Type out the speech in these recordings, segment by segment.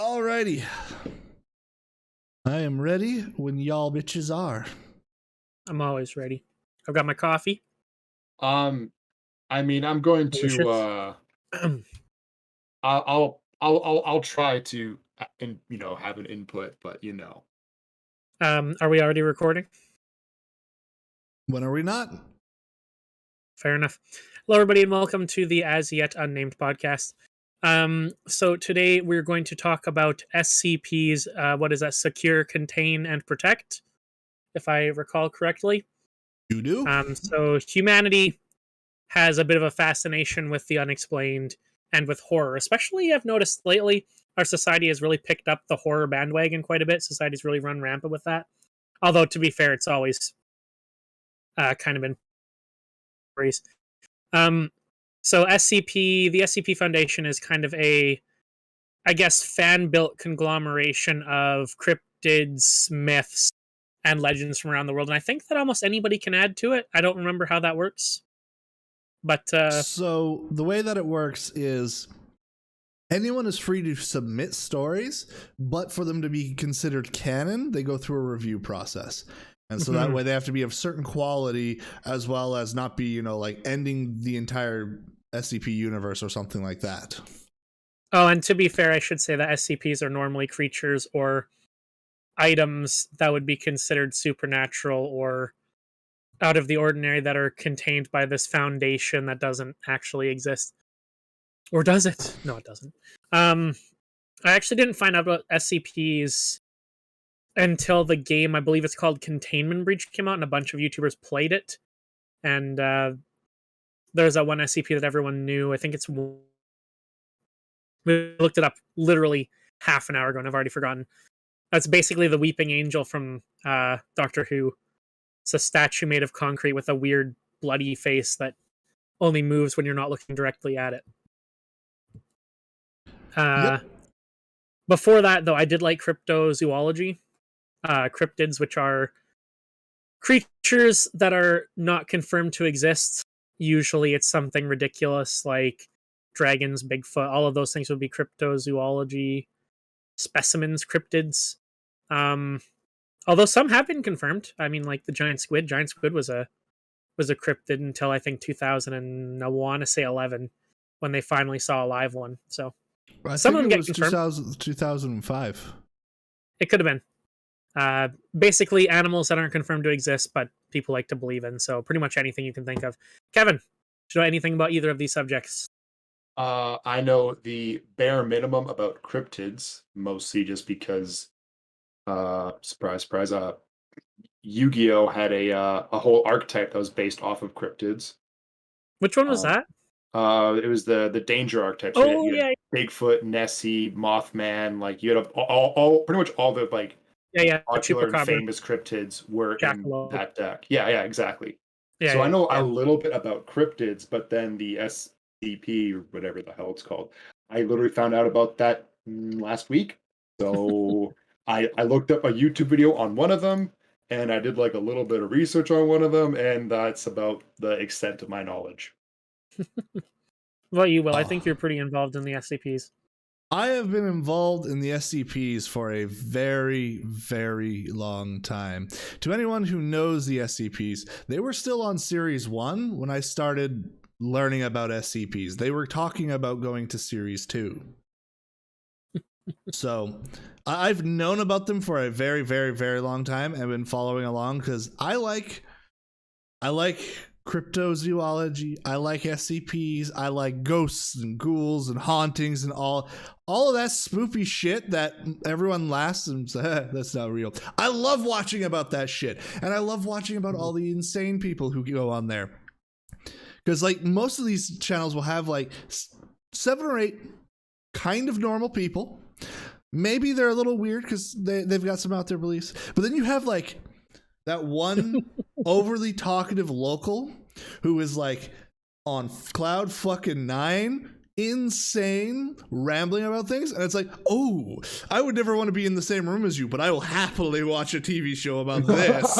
Alrighty. I am ready when y'all bitches are. I'm always ready. I've got my coffee. I mean, I'm going to I'll try to have an input, but Are we already recording? When are we not? Fair enough. Hello, everybody, and welcome to the As Yet Unnamed podcast. So today we're going to talk about SCPs. What is that? Secure, Contain, and Protect, if I recall correctly. You do? So humanity has a bit of a fascination with the unexplained and with horror. Especially, I've noticed lately, our society has really picked up the horror bandwagon quite a bit. Society's really run rampant with that. Although, to be fair, it's always kind of been stories. So SCP, the SCP Foundation is kind of a, I guess, fan-built conglomeration of cryptids, myths, and legends from around the world. And I think that almost anybody can add to it. I don't remember how that works. But so the way that it works is anyone is free to submit stories, but for them to be considered canon, they go through a review process. And so that way they have to be of certain quality, as well as not be, like ending the entire SCP universe or something like that. Oh, and to be fair, I should say that SCPs are normally creatures or items that would be considered supernatural or out of the ordinary that are contained by this foundation that doesn't actually exist. Or does it? No, it doesn't. I actually didn't find out about SCPs until the game, I believe it's called Containment Breach, came out, and a bunch of YouTubers played it. And there's that one SCP that everyone knew. I think it's... We looked it up literally half an hour ago, and I've already forgotten. That's basically the Weeping Angel from Doctor Who. It's a statue made of concrete with a weird bloody face that only moves when you're not looking directly at it. Yep. Before that, though, I did like cryptozoology. Cryptids, which are creatures that are not confirmed to exist. Usually it's something ridiculous like dragons, Bigfoot, all of those things would be cryptozoology. Specimens, cryptids. Although some have been confirmed. I mean, like the giant squid. Giant squid was a cryptid until I think 2000 and I want to say 11 when they finally saw a live one. So some of them get confirmed. 2005. It could have been. Basically animals that aren't confirmed to exist, but people like to believe in. So pretty much anything you can think of. Kevin, do you know anything about either of these subjects? I know the bare minimum about cryptids, mostly just because, surprise, surprise, Yu-Gi-Oh had a whole archetype that was based off of cryptids. Which one was that? It was the danger archetype. So oh, you had Bigfoot, Nessie, Mothman. Like you had all pretty much all the popular and famous cryptids were in that deck. Yeah, exactly. Yeah, so I know a little bit about cryptids, but then the SCP or whatever the hell it's called, I literally found out about that last week. So I looked up a YouTube video on one of them, and I did like a little bit of research on one of them, and that's about the extent of my knowledge. Well, you will. I think you're pretty involved in the SCPs. I have been involved in the SCPs for a very, very long time. To anyone who knows the SCPs, they were still on Series 1 when I started learning about SCPs. They were talking about going to Series 2. So I've known about them for a very, very, very long time and been following along because I like cryptozoology, I like SCPs, I like ghosts and ghouls and hauntings and all of that spoopy shit that everyone laughs and says, that's not real. I love watching about that shit, and I love watching about all the insane people who go on there. Because like most of these channels will have like 7 or 8 kind of normal people. Maybe they're a little weird because they've got some out there beliefs, but then you have like that one overly talkative local who is like on cloud fucking 9, insane, rambling about things, and it's like, oh, I would never want to be in the same room as you, but I will happily watch a TV show about this.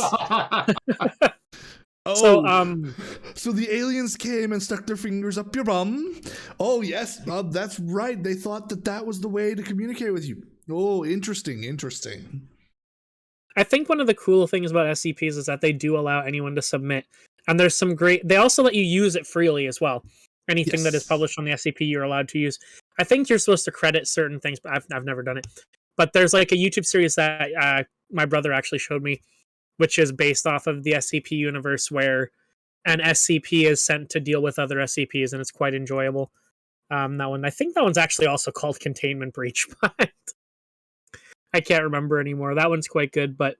So the aliens came and stuck their fingers up your bum. Oh yes, that's right. They thought that was the way to communicate with you. Oh, interesting. I think one of the cool things about SCPs is that they do allow anyone to submit. And there's some great... They also let you use it freely as well. Anything that is published on the SCP, you're allowed to use. I think you're supposed to credit certain things, but I've never done it. But there's like a YouTube series that my brother actually showed me, which is based off of the SCP universe, where an SCP is sent to deal with other SCPs, and it's quite enjoyable. That one, I think that one's actually also called Containment Breach, but I can't remember anymore. That one's quite good, but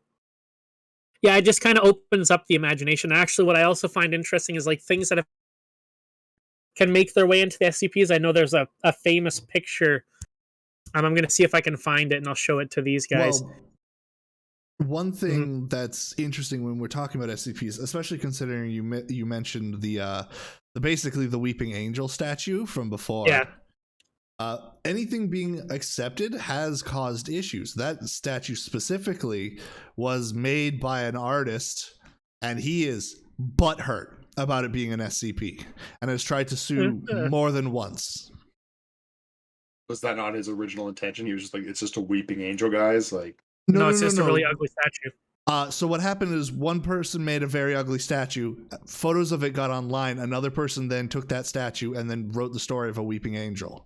yeah, it just kind of opens up the imagination. Actually, what I also find interesting is like things that can make their way into the SCPs. I know there's a famous picture. I'm going to see if I can find it, and I'll show it to these guys. Well, one thing that's interesting when we're talking about SCPs, especially considering you mentioned the basically the Weeping Angel statue from before. Yeah. Anything being accepted has caused issues. That statue specifically was made by an artist, and he is butthurt about it being an SCP and has tried to sue more than once. Was that not his original intention? He was just like, it's just a weeping angel, guys. Like, no, it's just a really ugly statue. So what happened is one person made a very ugly statue. Photos of it got online. Another person then took that statue and then wrote the story of a weeping angel.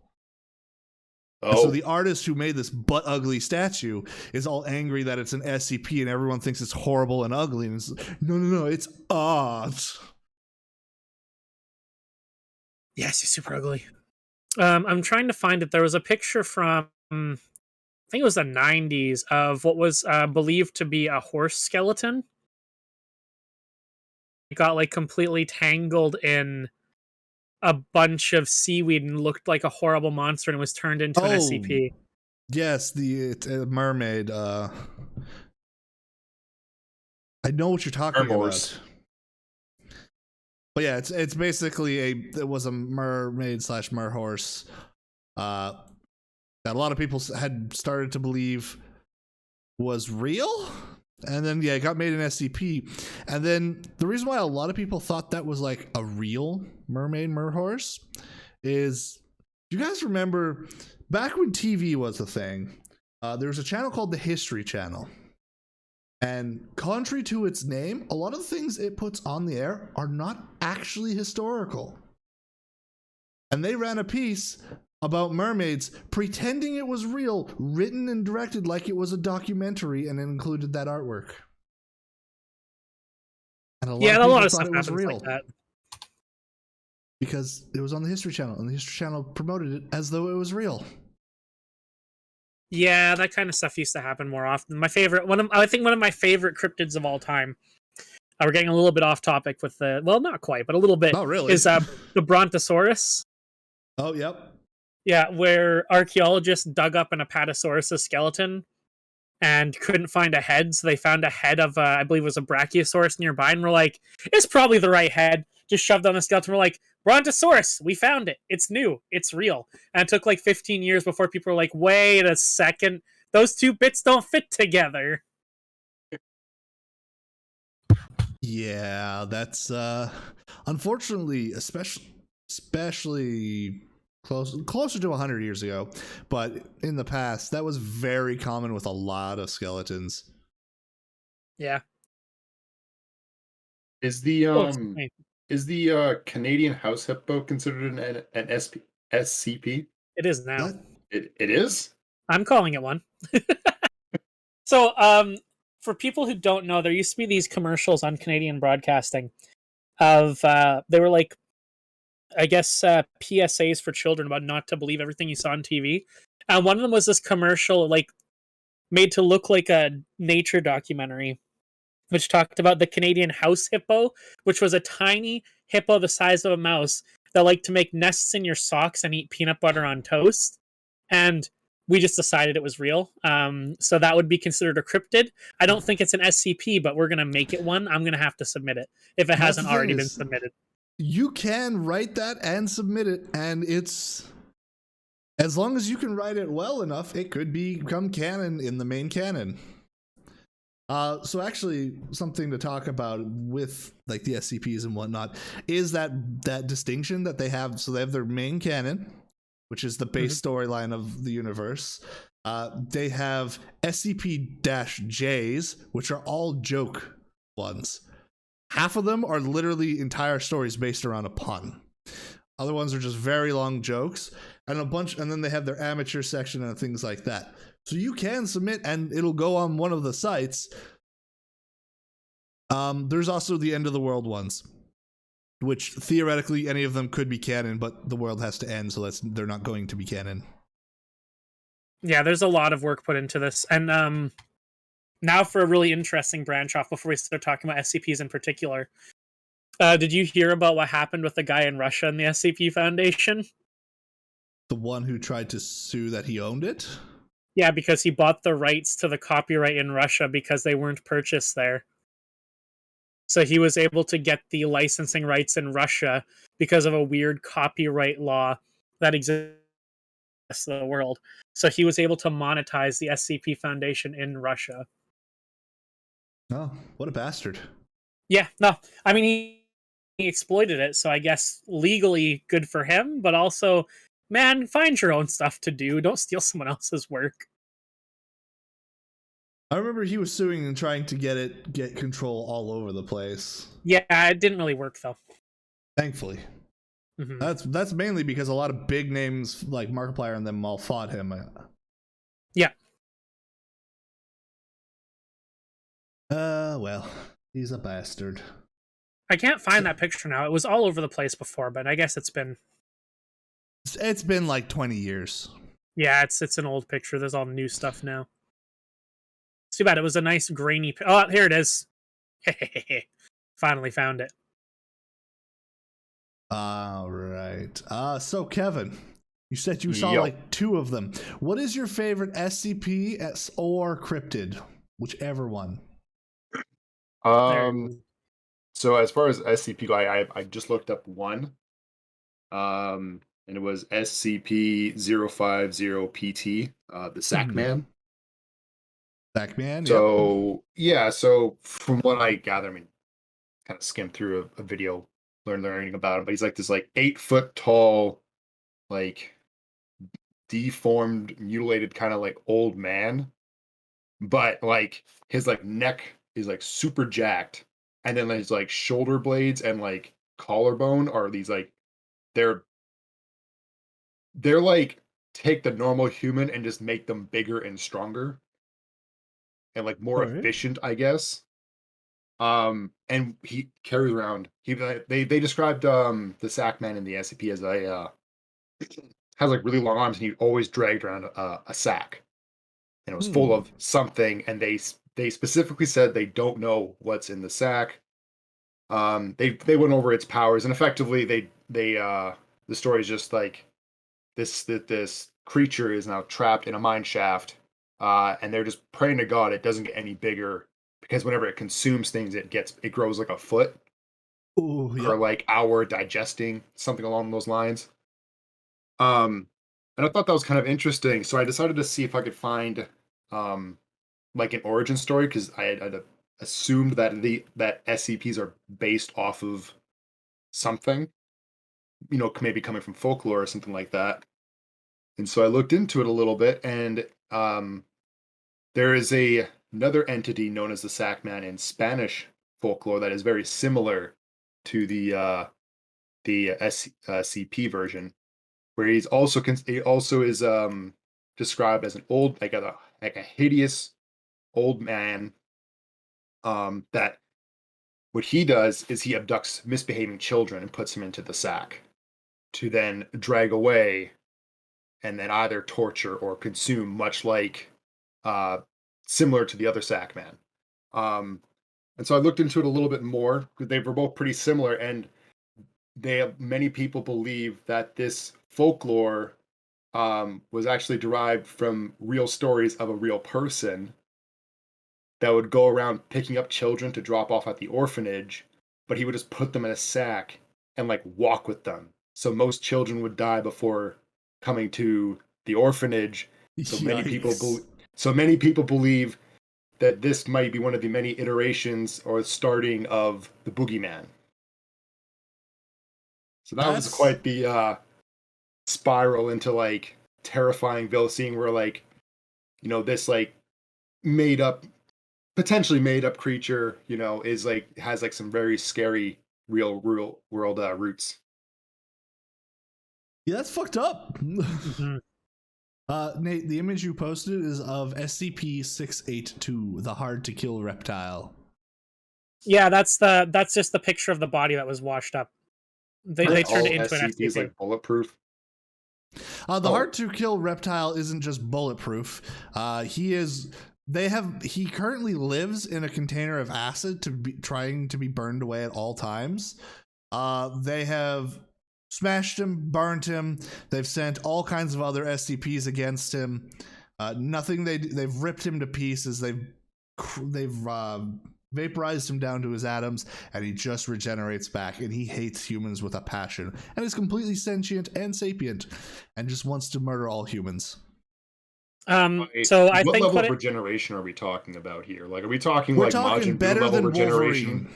Oh. So the artist who made this butt ugly statue is all angry that it's an SCP and everyone thinks it's horrible and ugly. And it's no, it's art. Yes, he's super ugly. I'm trying to find it. There was a picture from, I think it was the 90s, of what was believed to be a horse skeleton. It got like completely tangled in a bunch of seaweed and looked like a horrible monster, and was turned into an SCP. Yes, the mermaid. I know what you're talking about. But yeah, it's basically it was a mermaid / merhorse that a lot of people had started to believe was real, and then it got made an SCP. And then the reason why a lot of people thought that was like a real mermaid merhorse is, you guys remember back when TV was a thing, there was a channel called the History Channel. And contrary to its name, a lot of the things it puts on the air are not actually historical. And they ran a piece about mermaids pretending it was real, written and directed like it was a documentary, and it included that artwork. And a lot of stuff happens like that. Because it was on the History Channel, and the History Channel promoted it as though it was real. Yeah, that kind of stuff used to happen more often. I think one of my favorite cryptids of all time. We're getting a little bit off topic with the, well, not quite, but a little bit. Oh, really? Is the Brontosaurus. Oh, yep. Yeah, where archaeologists dug up an Apatosaurus skeleton and couldn't find a head, so they found a head of, I believe it was a Brachiosaurus nearby, and we're like, it's probably the right head. Just shoved on the skeleton. We're like, Brontosaurus, we found it. It's new. It's real. And it took like 15 years before people were like, wait a second. Those two bits don't fit together. Yeah, that's unfortunately, especially closer to 100 years ago, but in the past, that was very common with a lot of skeletons. Yeah. Is the Canadian house hippo considered an SCP? It is now. It is? I'm calling it one. So, for people who don't know, there used to be these commercials on Canadian broadcasting of, they were like, I guess, PSAs for children about not to believe everything you saw on TV. And one of them was this commercial, like, made to look like a nature documentary, which talked about the Canadian house hippo, which was a tiny hippo the size of a mouse that liked to make nests in your socks and eat peanut butter on toast. And we just decided it was real. So that would be considered a cryptid. I don't think it's an SCP, but we're going to make it one. I'm going to have to submit it if it hasn't already been submitted. You can write that and submit it, and it's, as long as you can write it well enough, it could become canon in the main canon. So actually, something to talk about with like the SCPs and whatnot is that distinction that they have. So they have their main canon, which is the base storyline of the universe. They have SCP-Js, which are all joke ones. Half of them are literally entire stories based around a pun. Other ones are just very long jokes, and then they have their amateur section and things like that. So you can submit, and it'll go on one of the sites. There's also the end of the world ones, which theoretically any of them could be canon, but the world has to end, so they're not going to be canon. Yeah, there's a lot of work put into this, and now for a really interesting branch off before we start talking about SCPs in particular. Did you hear about what happened with the guy in Russia in the SCP Foundation? The one who tried to sue that he owned it? Yeah, because he bought the rights to the copyright in Russia because they weren't purchased there. So he was able to get the licensing rights in Russia because of a weird copyright law that exists in the world. So he was able to monetize the SCP Foundation in Russia. Oh, what a bastard. Yeah, no. I mean, he exploited it, so I guess legally good for him, but also, man, find your own stuff to do. Don't steal someone else's work. I remember he was suing and trying to get control all over the place. Yeah, it didn't really work, though. Thankfully. Mm-hmm. That's mainly because a lot of big names like Markiplier and them all fought him. Yeah. Well, he's a bastard. I can't find that picture now. It was all over the place before, but I guess it's been like 20 years. Yeah, it's an old picture. There's all new stuff now. It's too bad. It was a nice grainy. Oh, here it is. Finally found it. All right. So Kevin, you said you saw like 2 of them. What is your favorite SCP or cryptid? Whichever one. So as far as SCP go, I just looked up one. And it was SCP-050-PT, the Sackman. Sackman, so yeah, so from what I gather, I mean, kind of skimmed through a video learning about him, but he's like this like 8-foot tall, like deformed, mutilated kind of like old man, but like his like neck is like super jacked, and then his like shoulder blades and like collarbone are these like they're like take the normal human and just make them bigger and stronger and like more efficient, I guess. And he carries around. They described the Sackman in the SCP as has like really long arms, and he always dragged around a sack, and it was full of something. And they specifically said they don't know what's in the sack. They went over its powers, and effectively the story is just like this creature is now trapped in a mine shaft, and they're just praying to God it doesn't get any bigger, because whenever it consumes things, it grows like a foot. Ooh, or like hour digesting, something along those lines. And I thought that was kind of interesting, so I decided to see if I could find like an origin story, because I had assumed that that SCPs are based off of something, maybe coming from folklore or something like that. And so I looked into it a little bit, and there is another entity known as the Sackman in Spanish folklore that is very similar to the SCP version, where he also is described as an old, like a hideous old man. That what he does is he abducts misbehaving children and puts them into the sack to then drag away and then either torture or consume, much like similar to the other Sackman. And so I looked into it a little bit more, because they were both pretty similar, and many people believe that this folklore was actually derived from real stories of a real person that would go around picking up children to drop off at the orphanage, but he would just put them in a sack and like walk with them. So most children would die before coming to the orphanage. So many people believe that this might be one of the many iterations or starting of the boogeyman. So that was quite the spiral into like terrifying villainy, where like this like potentially made up creature, is like has like some very scary real world roots. Yeah, that's fucked up. Mm-hmm. Nate, the image you posted is of SCP-682, the hard to kill reptile. Yeah, that's just the picture of the body that was washed up. They turned it into an SCP. Like bulletproof. The hard to kill reptile isn't just bulletproof. He currently lives in a container of acid trying to be burned away at all times. They have smashed him, burned him. They've sent all kinds of other SCPs against him. They've ripped him to pieces. They've vaporized him down to his atoms, and he just regenerates back, and he hates humans with a passion, and is completely sentient and sapient, and just wants to murder all humans. So I think what level of regeneration are we talking about here? Like, are we talking we're like talking Majin better Buu level than regeneration? Wolverine.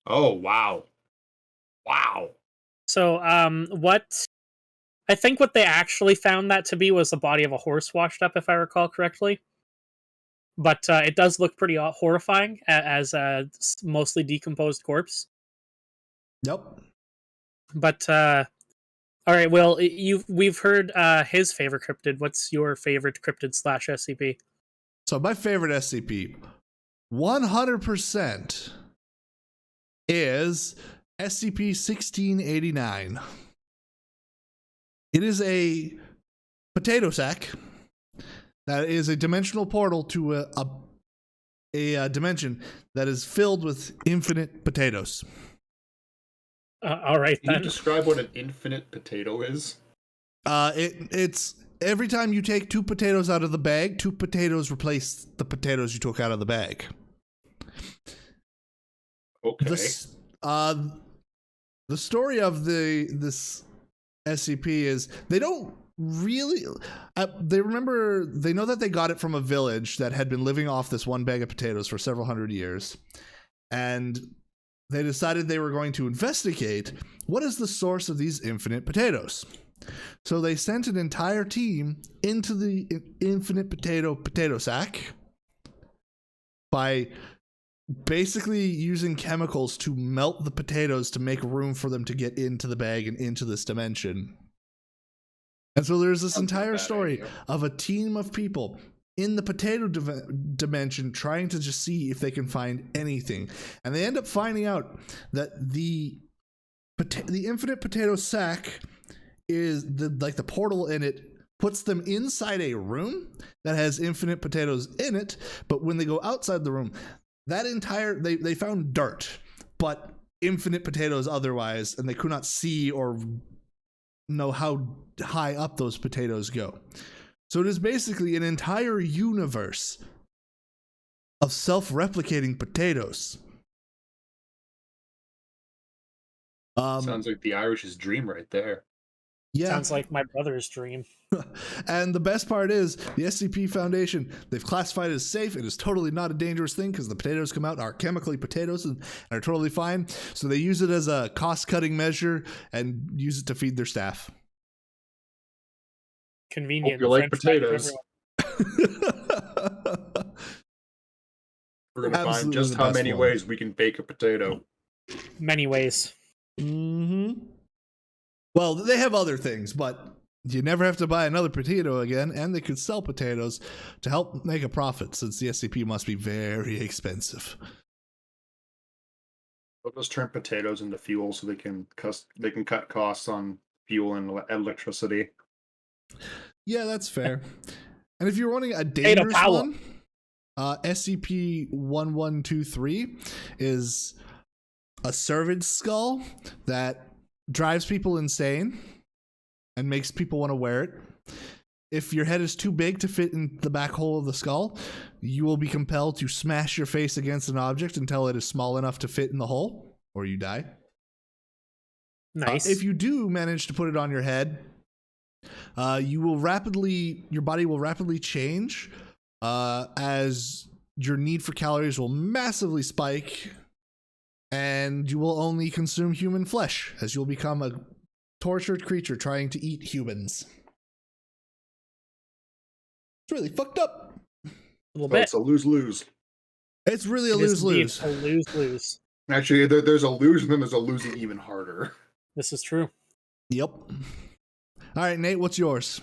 Oh wow. So what they actually found that to be was the body of a horse washed up, if I recall correctly. But it does look pretty horrifying as a mostly decomposed corpse. Yep. But all right, Will, we've heard his favorite cryptid. What's your favorite cryptid / SCP? So my favorite SCP, 100%, is SCP-1689. It is a potato sack that is a dimensional portal to a dimension that is filled with infinite potatoes. All right, then. Can you describe what an infinite potato is? It's every time you take 2 potatoes out of the bag, 2 potatoes replace the potatoes you took out of the bag. Okay. The story of this SCP is they don't really they know that they got it from a village that had been living off this one bag of potatoes for several hundred years, and they decided they were going to investigate what is the source of these infinite potatoes. So they sent an entire team into the infinite potato sack by basically using chemicals to melt the potatoes to make room for them to get into the bag and into this dimension. And so there's this entire story of a team of people in the potato dimension trying to just see if they can find anything. And they end up finding out that the infinite potato sack is the portal in it puts them inside a room that has infinite potatoes in it. But when they go outside the room, they found dirt, but infinite potatoes otherwise, and they could not see or know how high up those potatoes go. So it is basically an entire universe of self-replicating potatoes. Sounds like the Irish's dream right there. Yeah. Sounds like my brother's dream. And the best part is the SCP Foundation, they've classified it as safe. It is totally not a dangerous thing because the potatoes come out and are chemically potatoes and are totally fine. So they use it as a cost-cutting measure and use it to feed their staff. Convenient. Hope you like potatoes. We're going to find just how many ways we can bake a potato. Many ways. Mm-hmm. Well, they have other things, but you never have to buy another potato again, and they could sell potatoes to help make a profit, since the SCP must be very expensive. They'll just turn potatoes into fuel so they can cut costs on fuel and electricity. Yeah, that's fair. And if you're wanting a dangerous one, SCP-1123 is a servant skull that drives people insane and makes people want to wear it. If your head is too big to fit in the back hole of the skull, you will be compelled to smash your face against an object until it is small enough to fit in the hole, or you die. Nice. If you do manage to put it on your head, your body will rapidly change as your need for calories will massively spike, and you will only consume human flesh as you'll become a tortured creature trying to eat humans. It's really fucked up. A little bit. It's a lose-lose. It's really a lose-lose. A lose-lose. Actually, there's a lose, and then there's a losing even harder. This is true. Yep. All right, Nate, what's yours?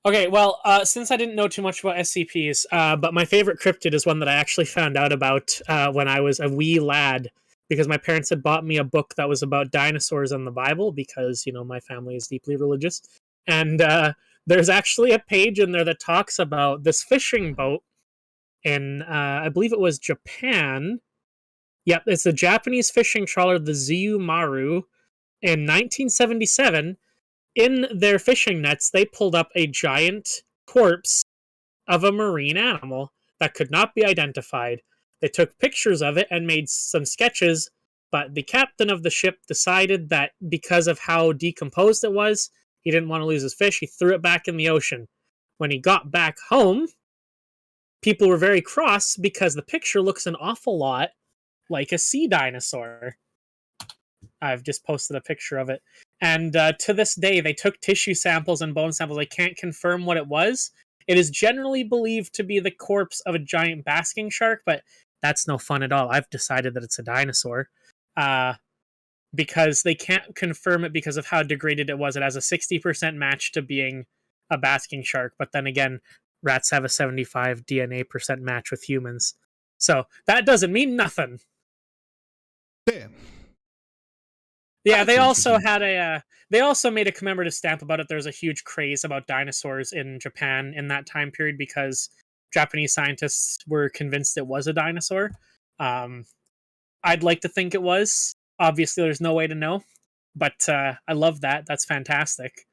Okay, well, since I didn't know too much about SCPs, but my favorite cryptid is one that I actually found out about when I was a wee lad, because my parents had bought me a book that was about dinosaurs and the Bible, because, my family is deeply religious. And there's actually a page in there that talks about this fishing boat in, I believe it was Japan. Yep, it's a Japanese fishing trawler, the Ziyu Maru, in 1977. In their fishing nets, they pulled up a giant corpse of a marine animal that could not be identified. They took pictures of it and made some sketches, but the captain of the ship decided that because of how decomposed it was, he didn't want to lose his fish. He threw it back in the ocean. When he got back home, people were very cross because the picture looks an awful lot like a sea dinosaur. I've just posted a picture of it. And to this day, they took tissue samples and bone samples. They can't confirm what it was. It is generally believed to be the corpse of a giant basking shark, but that's no fun at all. I've decided that it's a dinosaur because they can't confirm it because of how degraded it was. It has a 60% match to being a basking shark, but then again, rats have a 75 DNA percent match with humans. So that doesn't mean nothing. Damn. Yeah, they also had they also made a commemorative stamp about it. There's a huge craze about dinosaurs in Japan in that time period because Japanese scientists were convinced it was a dinosaur. I'd like to think it was. Obviously, there's no way to know, but I love that. That's fantastic.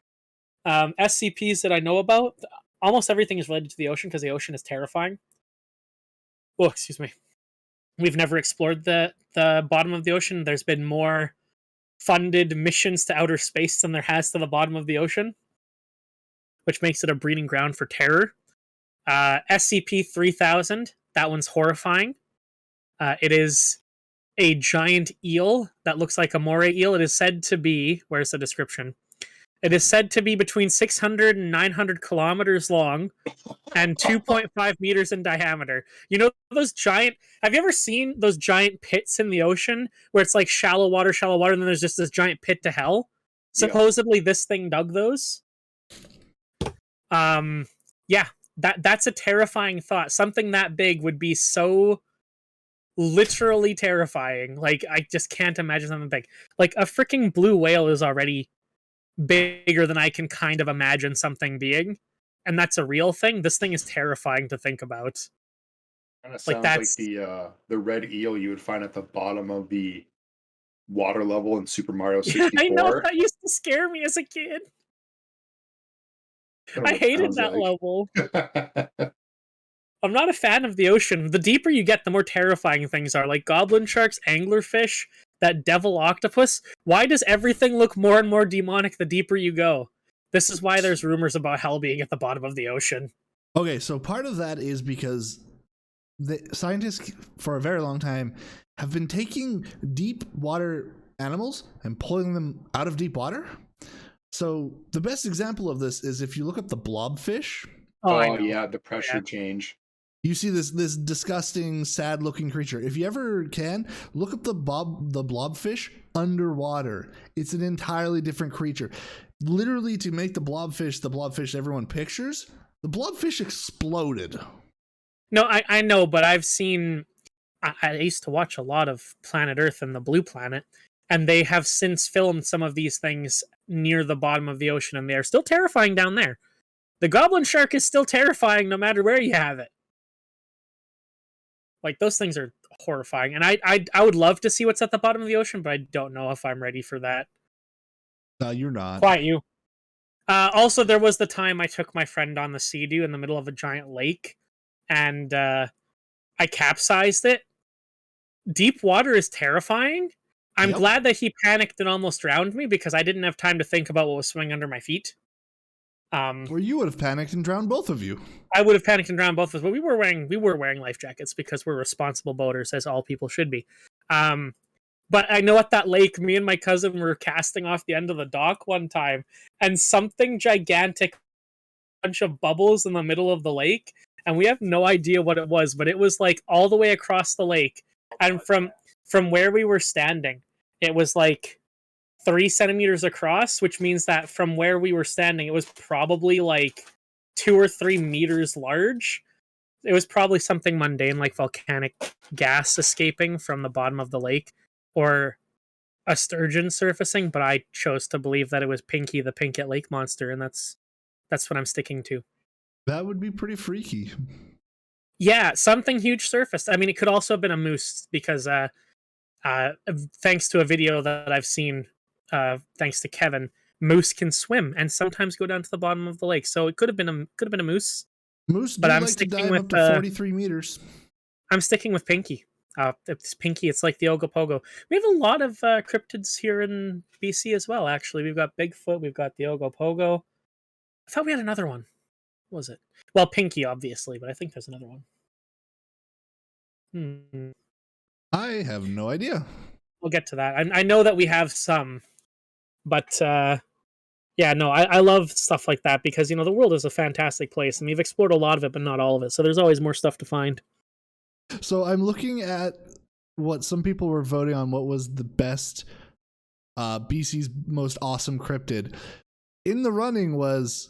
SCPs that I know about, almost everything is related to the ocean because the ocean is terrifying. Oh, excuse me. We've never explored the bottom of the ocean. There's been more funded missions to outer space than there has to the bottom of the ocean, which makes it a breeding ground for terror. SCP-3000, that one's horrifying. It is a giant eel that looks like a moray eel. It is said to be, where's the description? It is said to be between 600 and 900 kilometers long and 2.5 meters in diameter. You know those giant... Have you ever seen those giant pits in the ocean where it's like shallow water, and then there's just this giant pit to hell? Supposedly this thing dug those. Yeah, that's a terrifying thought. Something that big would be so literally terrifying. Like, I just can't imagine something big. Like, a freaking blue whale is already bigger than I can kind of imagine something being, and that's a real thing. This thing is terrifying to think about. Kind of sounds like the red eel you would find at the bottom of the water level in Super Mario 64. I know, that used to scare me as a kid. I hated that level. I'm not a fan of the ocean. The deeper you get, the more terrifying things are. Like goblin sharks, anglerfish, that devil octopus. Why does everything look more and more demonic the deeper you go? This is why there's rumors about hell being at the bottom of the ocean. Okay, so part of that is because the scientists for a very long time have been taking deep water animals and pulling them out of deep water. So the best example of this is if you look up the blobfish. Oh yeah, the pressure change. You see this disgusting, sad-looking creature. If you ever can, look up the blobfish underwater. It's an entirely different creature. Literally, to make the blobfish everyone pictures, the blobfish exploded. No, I know, but I've seen... I used to watch a lot of Planet Earth and the Blue Planet, and they have since filmed some of these things near the bottom of the ocean, and they are still terrifying down there. The goblin shark is still terrifying no matter where you have it. Like, those things are horrifying. And I would love to see what's at the bottom of the ocean, but I don't know if I'm ready for that. No, you're not. Quiet you. Also, there was the time I took my friend on the Sea-Doo in the middle of a giant lake, and I capsized it. Deep water is terrifying. I'm glad that he panicked and almost drowned me because I didn't have time to think about what was swimming under my feet. Or you would have panicked and drowned both of you. I would have panicked and drowned both of us, but we were wearing life jackets because we're responsible boaters, as all people should be. But I know at that lake, me and my cousin were casting off the end of the dock one time, and something gigantic bunch of bubbles in the middle of the lake, and we have no idea what it was, but it was like all the way across the lake, and from where we were standing, it was like 3 centimeters across, which means that from where we were standing, it was probably like 2 or 3 meters large. It was probably something mundane like volcanic gas escaping from the bottom of the lake, or a sturgeon surfacing, but I chose to believe that it was Pinky the Pinkett Lake Monster, and that's what I'm sticking to. That would be pretty freaky. Yeah, something huge surfaced. I mean, it could also have been a moose, because thanks to a video that I've seen, thanks to Kevin, moose can swim and sometimes go down to the bottom of the lake. So it could have been a moose. Moose do like to dive up to 43 meters. I'm sticking with Pinky. It's Pinky. It's like the Ogopogo. We have a lot of cryptids here in BC as well, actually. We've got Bigfoot. We've got the Ogopogo. I thought we had another one. What was it? Well, Pinky, obviously, but I think there's another one. I have no idea. We'll get to that. I know that we have some, but yeah, no, I love stuff like that because, you know, the world is a fantastic place and we've explored a lot of it, but not all of it. So there's always more stuff to find. So I'm looking at what some people were voting on, what was the best BC's most awesome cryptid. In the running was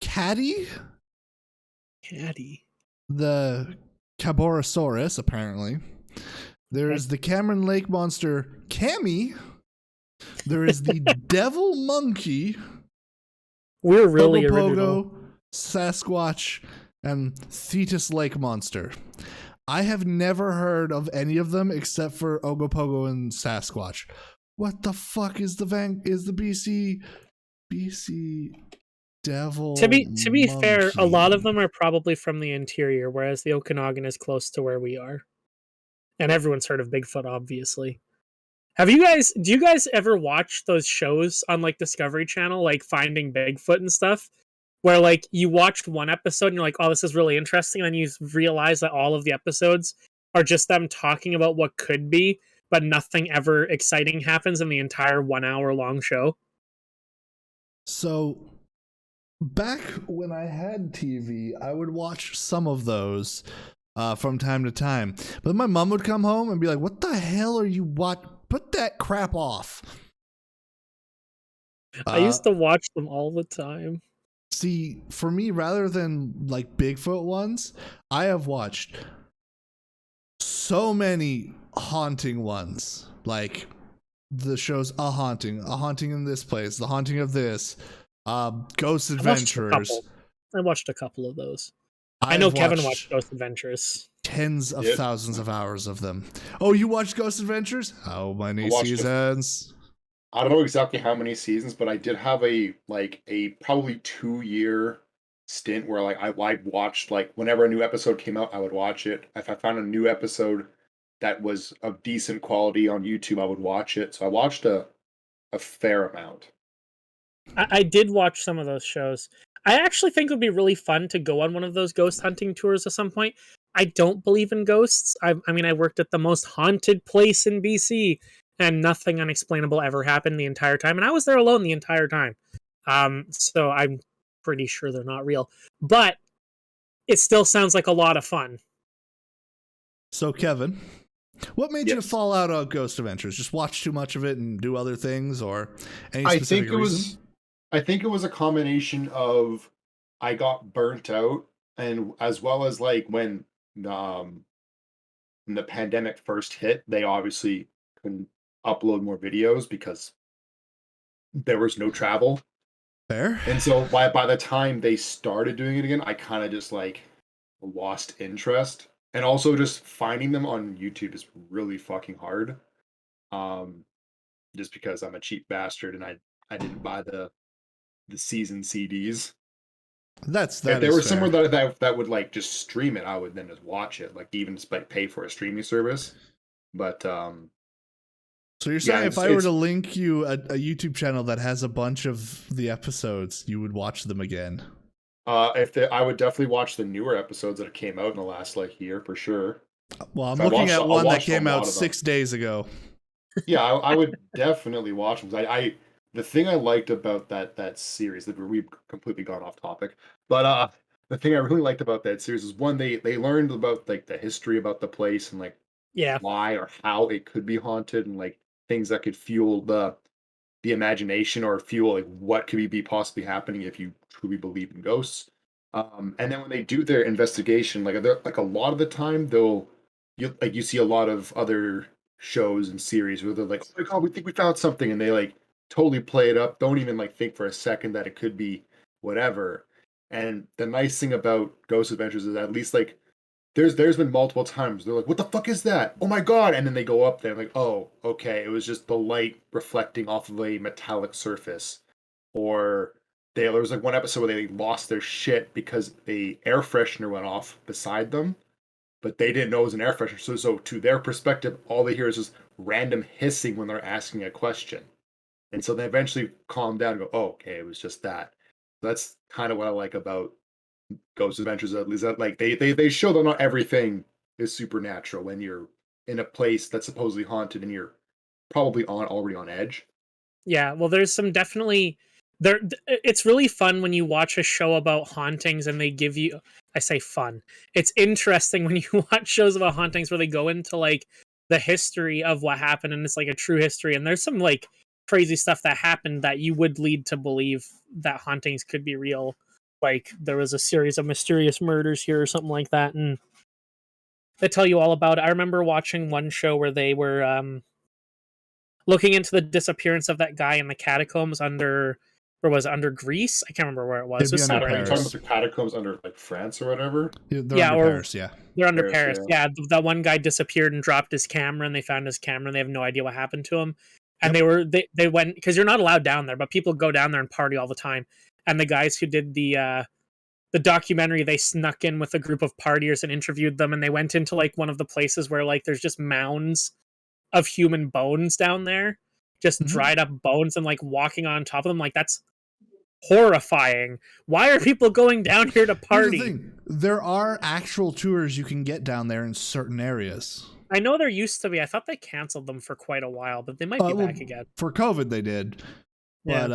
Caddy? Caddy. The Caborosaurus, apparently. There's the Cameron Lake monster, Cammy. There is the Devil Monkey. We're really Pogo, original. Sasquatch, and Thetis Lake monster. I have never heard of any of them except for Ogopogo and Sasquatch. What the fuck is the BC Devil? To be fair, a lot of them are probably from the interior, whereas the Okanagan is close to where we are. And everyone's heard of Bigfoot, obviously. Do you guys ever watch those shows on like Discovery Channel, like Finding Bigfoot and stuff? Where like you watched one episode and you're like, oh, this is really interesting, and then you realize that all of the episodes are just them talking about what could be, but nothing ever exciting happens in the entire 1 hour long show. So back when I had TV, I would watch some of those from time to time. But my mom would come home and be like, what the hell are you watching? Put that crap off. I used to watch them all the time. See, for me, rather than like Bigfoot ones, I have watched so many haunting ones. Like the shows A Haunting in this place, The Haunting of this, Ghost Adventurers. I watched a couple of those. I know Kevin watched Ghost Adventures. Tens of thousands of hours of them. Oh, you watched Ghost Adventures? How many seasons? I don't know exactly how many seasons, but I did have a probably 2-year stint where like I watched, like, whenever a new episode came out, I would watch it. If I found a new episode that was of decent quality on YouTube, I would watch it. So I watched a fair amount. I did watch some of those shows. I actually think it would be really fun to go on one of those ghost hunting tours at some point. I don't believe in ghosts. I mean, I worked at the most haunted place in BC, and nothing unexplainable ever happened the entire time, and I was there alone the entire time. So I'm pretty sure they're not real. But it still sounds like a lot of fun. So, Kevin, what made you fall out of Ghost Adventures? Just watch too much of it and do other things, or any specific reason? I think it was a combination of I got burnt out, and as well as like when the pandemic first hit, they obviously couldn't upload more videos because there was no travel. Fair. And so by the time they started doing it again, I kind of just like lost interest. And also just finding them on YouTube is really fucking hard. Just because I'm a cheap bastard and I didn't buy the season CDs. If there was somewhere that would like just stream it, I would then just watch it, like even just like pay for a streaming service. But so you're saying if I were to link you a YouTube channel that has a bunch of the episodes, you would watch them again? I would definitely watch the newer episodes that came out in the last like year for sure. Well, I'm looking at one that came out 6 days ago. Yeah, I would definitely watch them. the thing I liked about that series, that we've completely gone off topic, but the thing I really liked about that series is one, they learned about like the history about the place and like Yeah. why or how it could be haunted and like things that could fuel the imagination or fuel like what could be possibly happening if you truly believe in ghosts. And then when they do their investigation, like a lot of the time you see a lot of other shows and series where they're like, oh my god, we think we found something, and they like totally play it up, don't even like think for a second that it could be whatever. And the nice thing about Ghost Adventures is at least like there's been multiple times they're like, "What the fuck is that? Oh my god!" And then they go up there like, "Oh, okay, it was just the light reflecting off of a metallic surface." Or there was like one episode where they lost their shit because the air freshener went off beside them, but they didn't know it was an air freshener. So to their perspective, all they hear is just random hissing when they're asking a question. And so they eventually calm down and go, "Oh, okay, it was just that." That's kind of what I like about Ghost Adventures, at least, that like they show that not everything is supernatural when you're in a place that's supposedly haunted and you're probably on already on edge. Yeah, well, there's some definitely there. It's really fun when you watch a show about hauntings and they give you. I say fun. It's interesting when you watch shows about hauntings where they go into like the history of what happened and it's like a true history. And there's some like crazy stuff that happened that you would lead to believe that hauntings could be real. Like there was a series of mysterious murders here or something like that, and they tell you all about it. I remember watching one show where they were looking into the disappearance of that guy in the catacombs under, or was it under Greece? I can't remember where it was. It'd be under Are you talking about the catacombs under like France or whatever? Yeah, they're under Paris, yeah. They're under Paris. Yeah, that one guy disappeared and dropped his camera, and they found his camera, and they have no idea what happened to him. And they went, because you're not allowed down there, but people go down there and party all the time. And the guys who did the documentary, they snuck in with a group of partiers and interviewed them, and they went into like one of the places where like there's just mounds of human bones down there, just dried up bones, and like walking on top of them, like that's horrifying. Why are people going down here to party? Here's the thing. There are actual tours you can get down there in certain areas. I know there used to be. I thought they canceled them for quite a while, but they might be back again. For COVID, they did. Yeah.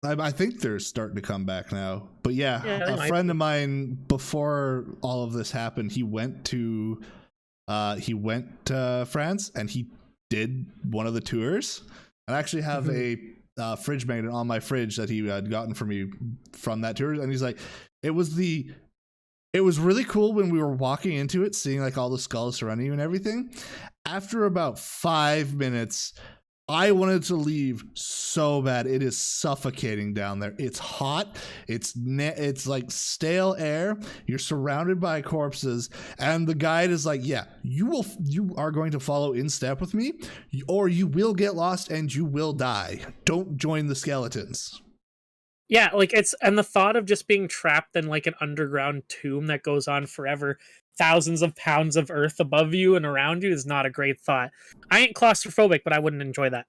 But I think they're starting to come back now. But yeah a friend of mine, before all of this happened, he went to France and he did one of the tours. I actually have a fridge magnet on my fridge that he had gotten for me from that tour, and he's like, it was really cool when we were walking into it, seeing like all the skulls surrounding you and everything. After about 5 minutes, I wanted to leave so bad. It is suffocating down there. It's hot. It's like stale air. You're surrounded by corpses, and the guide is like, "Yeah, you are going to follow in step with me, or you will get lost and you will die. Don't join the skeletons." Yeah, like and the thought of just being trapped in like an underground tomb that goes on forever, thousands of pounds of earth above you and around you, is not a great thought. I ain't claustrophobic, but I wouldn't enjoy that.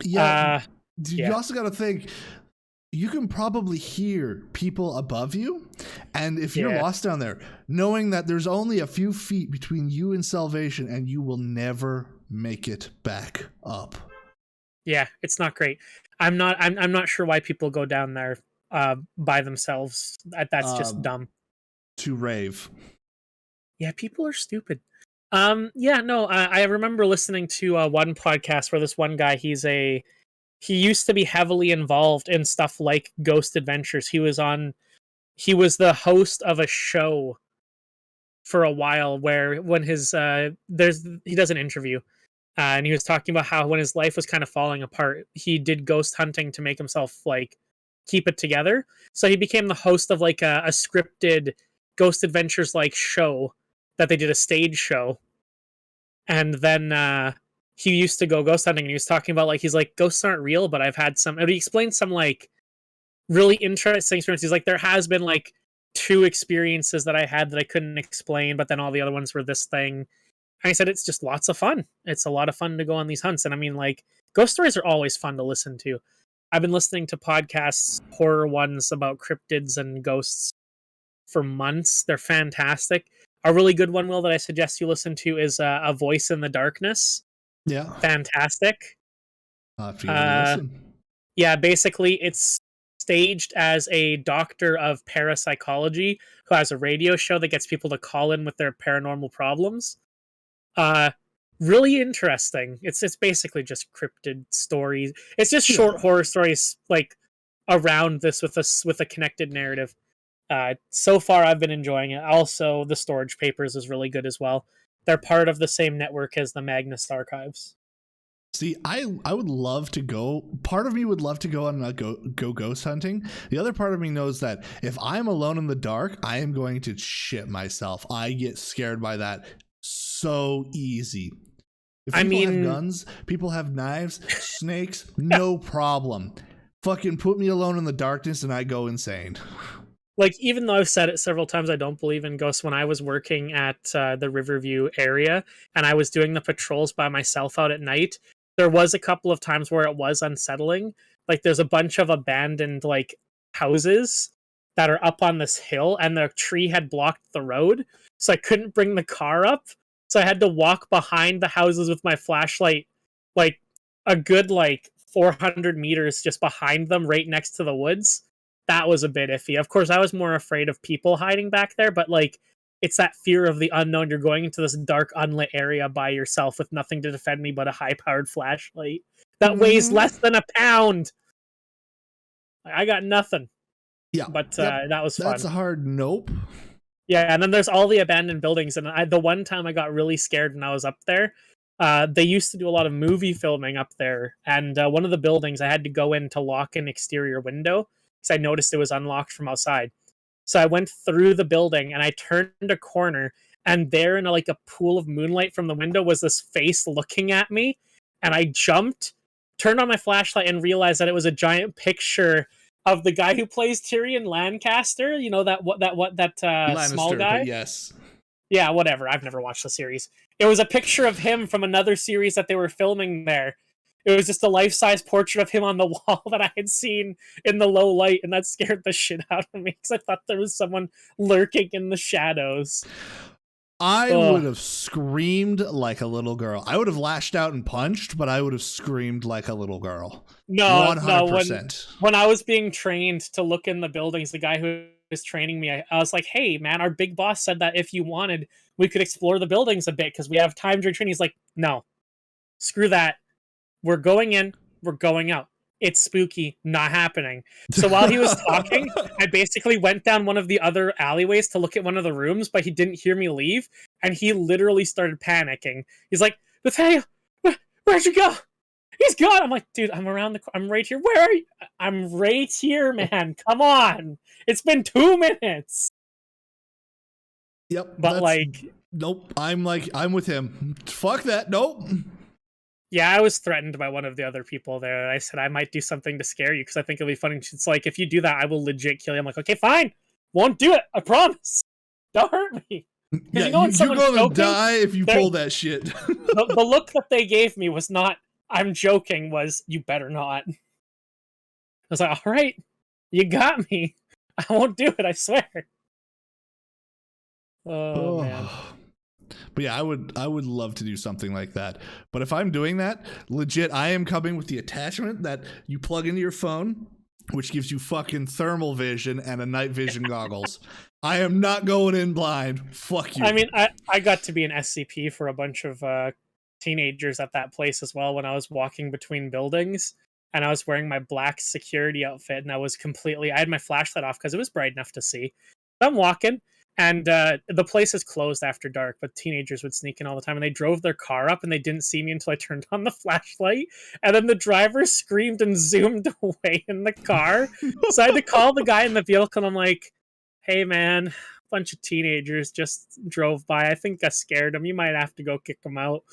Yeah. You also got to think, you can probably hear people above you, and if you're lost down there, knowing that there's only a few feet between you and salvation, and you will never make it back up. Yeah, it's not great. I'm not sure why people go down there by themselves. That's just dumb. To rave. Yeah, people are stupid. I remember listening to one podcast where this one guy, he used to be heavily involved in stuff like Ghost Adventures. He was the host of a show for a while where when he does an interview. And he was talking about how when his life was kind of falling apart, he did ghost hunting to make himself like keep it together. So he became the host of like a scripted Ghost Adventures like show that they did, a stage show. And then he used to go ghost hunting, and he was talking about like, he's like, ghosts aren't real, but I've had some, and he explained some like really interesting experiences. He's like, there has been like 2 experiences that I had that I couldn't explain, but then all the other ones were this thing. And I said, it's just lots of fun. It's a lot of fun to go on these hunts. And I mean, like, ghost stories are always fun to listen to. I've been listening to podcasts, horror ones about cryptids and ghosts for months. They're fantastic. A really good one, Will, that I suggest you listen to is A Voice in the Darkness. Yeah. Fantastic. I'll have to give it a listen. Yeah, basically it's staged as a doctor of parapsychology who has a radio show that gets people to call in with their paranormal problems. Really interesting. It's basically just cryptid stories. It's just short horror stories like around this with a connected narrative. So far I've been enjoying it. Also, the Storage Papers is really good as well. They're part of the same network as the Magnus Archives. See, I would love to go. Part of me would love to go on a go ghost hunting. The other part of me knows that if I'm alone in the dark, I am going to shit myself. I get scared by that so easy. If people have guns, people have knives, snakes, no problem. Fucking put me alone in the darkness and I go insane. Like, even though I've said it several times, I don't believe in ghosts. When I was working at the Riverview area and I was doing the patrols by myself out at night, there was a couple of times where it was unsettling. Like, there's a bunch of abandoned, like, houses that are up on this hill, and the tree had blocked the road, so I couldn't bring the car up. So I had to walk behind the houses with my flashlight, like, a good, 400 meters just behind them, right next to the woods. That was a bit iffy. Of course, I was more afraid of people hiding back there, but, it's that fear of the unknown. You're going into this dark, unlit area by yourself with nothing to defend me but a high-powered flashlight that weighs less than a pound. I got nothing. Yeah. But that was fun. That's a hard nope. Yeah, and then there's all the abandoned buildings. And the one time I got really scared when I was up there, they used to do a lot of movie filming up there. And one of the buildings, I had to go in to lock an exterior window because I noticed it was unlocked from outside. So I went through the building and I turned a corner, and there in a pool of moonlight from the window was this face looking at me. And I jumped, turned on my flashlight, and realized that it was a giant picture of the guy who plays Tyrion Lancaster. You know, that Lannister, small guy? Yes. Yeah, whatever. I've never watched the series. It was a picture of him from another series that they were filming there. It was just a life-size portrait of him on the wall that I had seen in the low light, and that scared the shit out of me because I thought there was someone lurking in the shadows. I would have screamed like a little girl. I would have lashed out and punched, but I would have screamed like a little girl. No, 100%. When I was being trained to look in the buildings, the guy who was training me, I was like, hey, man, our big boss said that if you wanted, we could explore the buildings a bit because we have time during training. He's like, no, screw that. We're going in, we're going out. It's spooky, not happening. So while he was talking, I basically went down one of the other alleyways to look at one of the rooms, but he didn't hear me leave, and he literally started panicking. He's like, Nathaniel, where'd you go? He's gone. I'm like, dude, I'm right here. Where are you? I'm right here, man. Come on. It's been 2 minutes. Yep. But nope. I'm with him. Fuck that. Nope. Yeah, I was threatened by one of the other people there. I said I might do something to scare you because I think it'll be funny. It's like, if you do that, I will legit kill you. I'm like, okay, fine. Won't do it. I promise. Don't hurt me. Yeah, you're going to die if you pull that shit. the look that they gave me was not, I'm joking, was, you better not. I was like, all right, you got me. I won't do it, I swear. Oh, man. But yeah, I would love to do something like that. But if I'm doing that, legit, I am coming with the attachment that you plug into your phone, which gives you fucking thermal vision and a night vision goggles. I am not going in blind. Fuck you. I mean, I got to be an SCP for a bunch of teenagers at that place as well when I was walking between buildings. And I was wearing my black security outfit, and I had my flashlight off because it was bright enough to see. I'm walking. And the place is closed after dark, but teenagers would sneak in all the time. And they drove their car up, and they didn't see me until I turned on the flashlight. And then the driver screamed and zoomed away in the car. So I had to call the guy in the vehicle, and I'm like, hey, man, a bunch of teenagers just drove by. I think I scared them. You might have to go kick them out.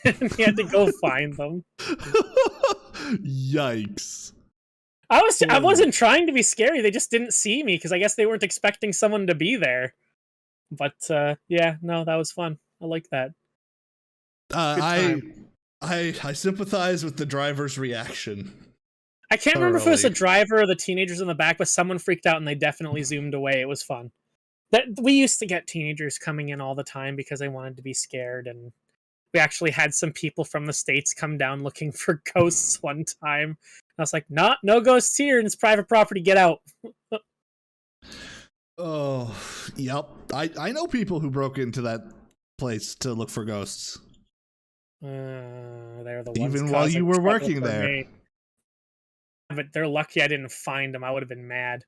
And he had to go find them. Yikes. I wasn't trying to be scary. They just didn't see me because I guess they weren't expecting someone to be there. But yeah, no, that was fun. I like that. I sympathize with the driver's reaction. I can't remember if it was the driver or the teenagers in the back, but someone freaked out and they definitely zoomed away. It was fun. We used to get teenagers coming in all the time because they wanted to be scared, and We actually had some people from the States come down looking for ghosts one time. I was like, no ghosts here, and it's private property, get out. Oh, yep. I know people who broke into that place to look for ghosts. They're the ones even while you were working there. Me. But they're lucky I didn't find them. I would have been mad.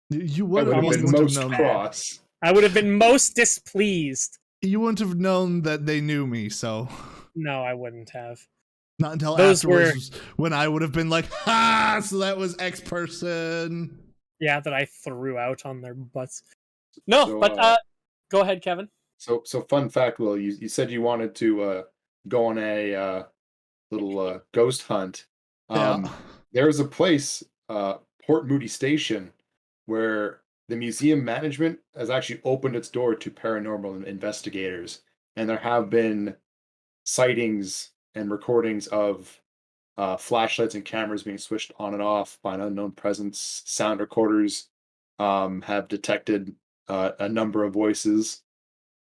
You would have been most cross. I would have been most displeased. You wouldn't have known that they knew me, so... No, I wouldn't have. Not until afterwards when I would have been like, ha! So that was X person. Yeah, that I threw out on their butts. No, but go ahead, Kevin. So fun fact, Will, you said you wanted to go on a little ghost hunt. There's a place, Port Moody Station, where the museum management has actually opened its door to paranormal investigators, and there have been sightings and recordings of flashlights and cameras being switched on and off by an unknown presence. Sound recorders have detected a number of voices,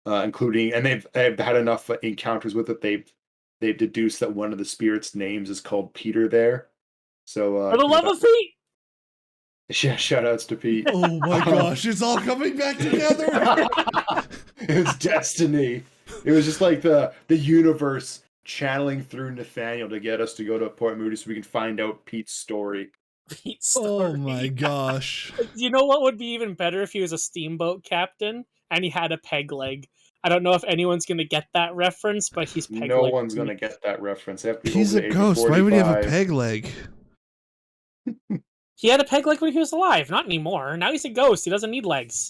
including, and they've had enough encounters with it. They've deduced that one of the spirits' names is called Peter there. So for the love of Pete. Yeah, shout outs to Pete. Oh my gosh, it's all coming back together. It was destiny. It was just like the universe channeling through Nathaniel to get us to go to Port Moody so we can find out Pete's story. Oh my gosh. You know what would be even better if he was a steamboat captain and he had a peg leg? I don't know if anyone's going to get that reference, but he's peg leg. No one's going to get that reference. He's a ghost. Why would he have a peg leg? He had a peg leg when he was alive. Not anymore. Now he's a ghost. He doesn't need legs.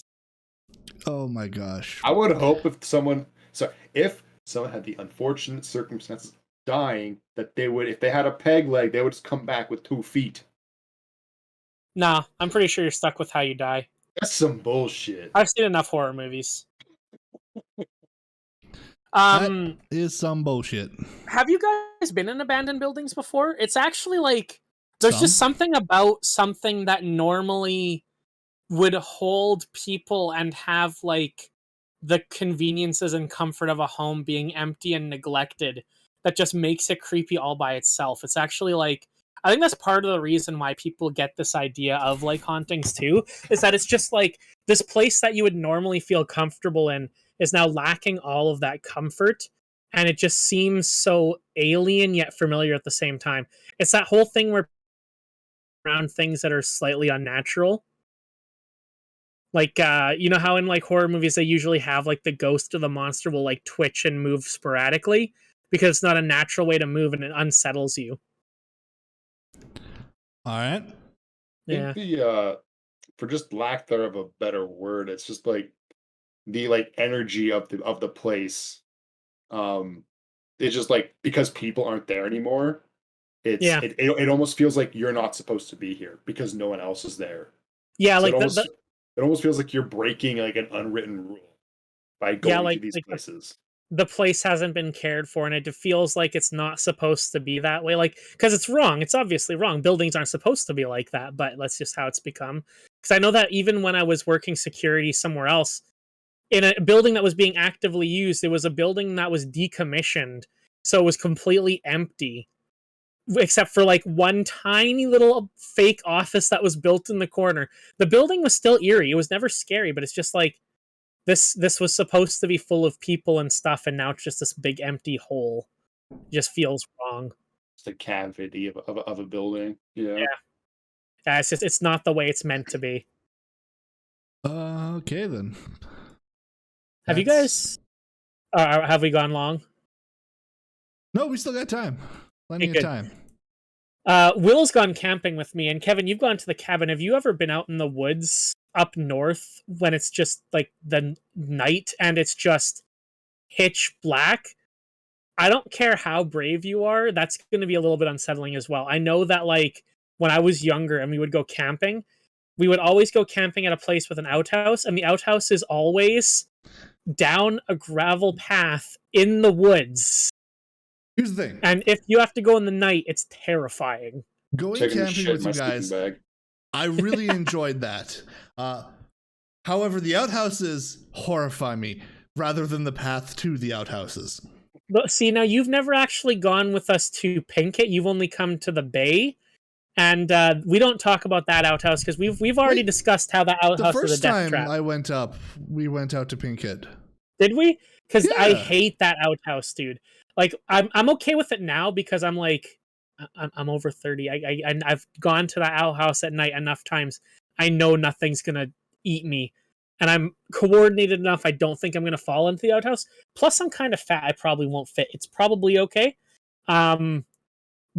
Oh my gosh. I would hope if someone had the unfortunate circumstances of dying, that they would, if they had a peg leg, they would just come back with 2 feet. Nah, I'm pretty sure you're stuck with how you die. That's some bullshit. I've seen enough horror movies. That is some bullshit. Have you guys been in abandoned buildings before? It's actually like there's just something about something that normally would hold people and have like the conveniences and comfort of a home being empty and neglected that just makes it creepy all by itself. It's actually like, I think that's part of the reason why people get this idea of like hauntings too, is that it's just like this place that you would normally feel comfortable in is now lacking all of that comfort. And it just seems so alien yet familiar at the same time. It's that whole thing where around things that are slightly unnatural. Like, you know how in like horror movies they usually have like the ghost or the monster will like twitch and move sporadically because it's not a natural way to move and it unsettles you. All right. Yeah. I think for just lack thereof a better word, it's just like the like energy of the place. It's just like because people aren't there anymore. It almost feels like you're not supposed to be here because no one else is there. Yeah, so like it almost feels like you're breaking like an unwritten rule by going to these places. The place hasn't been cared for, and it feels like it's not supposed to be that way. Like, because it's wrong. It's obviously wrong. Buildings aren't supposed to be like that, but that's just how it's become. Because I know that even when I was working security somewhere else, in a building that was being actively used, it was a building that was decommissioned, so it was completely empty. Except for like one tiny little fake office that was built in the corner. The building was still eerie. It was never scary, but it's just like this was supposed to be full of people and stuff, and now it's just this big empty hole. It just feels wrong. It's the cavity of a building. Yeah. Yeah, it's not the way it's meant to be. Okay then. Have you guys have we gone long? No, we still got time. Plenty of time. Will's gone camping with me, and Kevin, you've gone to the cabin. Have you ever been out in the woods up north when it's just like the night and it's just pitch black? I don't care how brave you are, that's going to be a little bit unsettling as well. I know that like when I was younger and we would go camping, we would always go camping at a place with an outhouse, and the outhouse is always down a gravel path in the woods. Here's the thing. And if you have to go in the night, it's terrifying. Going camping with you guys, I really enjoyed that. However, the outhouses horrify me rather than the path to the outhouses. See, now you've never actually gone with us to Pinkett. You've only come to the Bay. And we don't talk about that outhouse because we've already discussed how the outhouse is a death trap. The first time I went up, we went out to Pinkett. Did we? Because I hate that outhouse, dude. Like, I'm okay with it now because I'm like, I'm over 30. I've gone to that outhouse at night enough times. I know nothing's gonna eat me, and I'm coordinated enough. I don't think I'm gonna fall into the outhouse. Plus, I'm kind of fat. I probably won't fit. It's probably okay.